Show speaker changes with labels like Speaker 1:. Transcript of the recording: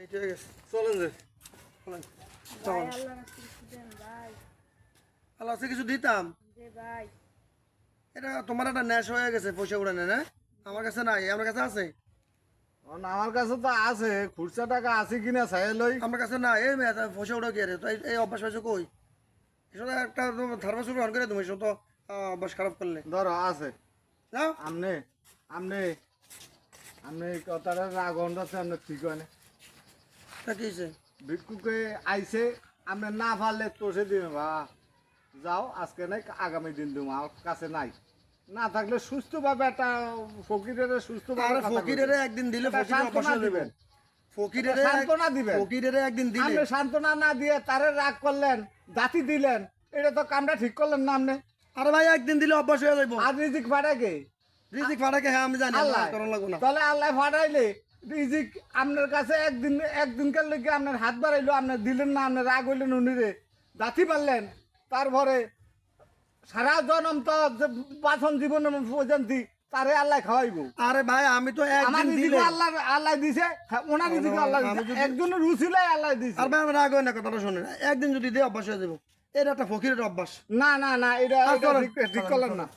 Speaker 1: ঠিক আছে চলেন যে চলেন
Speaker 2: ভাই আল্লাহর কাছে কিছু দেন ভাই।
Speaker 1: আল্লাহ কাছে কিছু দিতাম
Speaker 2: দে ভাই।
Speaker 1: এটা তোমার একটা নেশ হয়ে গেছে পয়সা উড়ানে না আমার কাছে নাই আমার কাছে আছে
Speaker 3: আমার কাছে তো আছে খুচরা টাকা আছে কিনা চাই লই।
Speaker 1: আমার কাছে না এই মেয়ে পয়সা উড়া কি রে তো এই অভ্যাস হয়েছে কই এসব একটা ধার বছর গ্রহণ করে তুমি এসব তো অভ্যাস খারাপ করলে
Speaker 3: ধরো আছে
Speaker 1: না
Speaker 3: আমনে আমনে আমনে কথাটা রাগ আছে আমনে ঠিক হয় না।
Speaker 1: তা কি হয়েছে
Speaker 3: ভিক্ষুকে আইছে আপনি না পারলে তোষে দিবে বা যাও আজকে নাই আগামী দিন দেবো আমার কাছে নাই না থাকলে সুস্থভাবে একটা ফকিরের সুস্থভাবে
Speaker 1: আরে ফকিরের একদিন দিলে
Speaker 3: একটা
Speaker 1: ফকির অভ্যাস
Speaker 3: সান্ত্বনা
Speaker 1: হয়ে যাবে
Speaker 3: দিবেন।
Speaker 1: ফকিরের
Speaker 3: সান্ত্বনা দিবেন।
Speaker 1: ফকিরের একদিন দিলে
Speaker 3: আপনি সান্ত্বনা না দিয়ে তারে রাগ করলেন দাঁতি দিলেন এটা তো কামটা ঠিক করলেন না আপনি।
Speaker 1: আরে ভাই একদিন দিলে অভ্যাস হয়ে যাবো
Speaker 3: আর রিজিক ফাটাকে
Speaker 1: রিজিক ফাটাকে হ্যাঁ আমি জানি
Speaker 3: আল্লাহ
Speaker 1: করার লাগবো না
Speaker 3: তাহলে আল্লাহ ফাটাইলে রিজিক আপনার কাছে একদিনকার লেগে আপনার হাত বাড়াইলো আপনার দিলেন না আপনার রাগ হইলেন উনিরে দাঁতি পারলেন তারপরে সারা জনম তো বাসন জীবন পর্যন্ত তারে আল্লাহ খাওয়াইবো।
Speaker 1: আরে ভাই আমি তো
Speaker 3: আমার
Speaker 1: একদিন
Speaker 3: রিজিক
Speaker 1: দিলে
Speaker 3: আল্লাহ আল্লাহ দিছে ওনার রিজিক আল্লাহ
Speaker 1: আমি
Speaker 3: দিছে
Speaker 1: যদি-
Speaker 3: একজনের রুচিলাই আল্লাহ দিছে।
Speaker 1: আর ভাই আমার রাগ হয় না কথাটা শোনেন একদিন যদি দিয়ে অভ্যাস হয়ে যাবো এটা একটা ফকিরের অভ্যাস
Speaker 3: না না না এটা
Speaker 1: আর
Speaker 3: এটা
Speaker 1: চলেন,
Speaker 3: ঠিক
Speaker 1: চলেন,
Speaker 3: করলেন
Speaker 1: চলেন।
Speaker 3: না।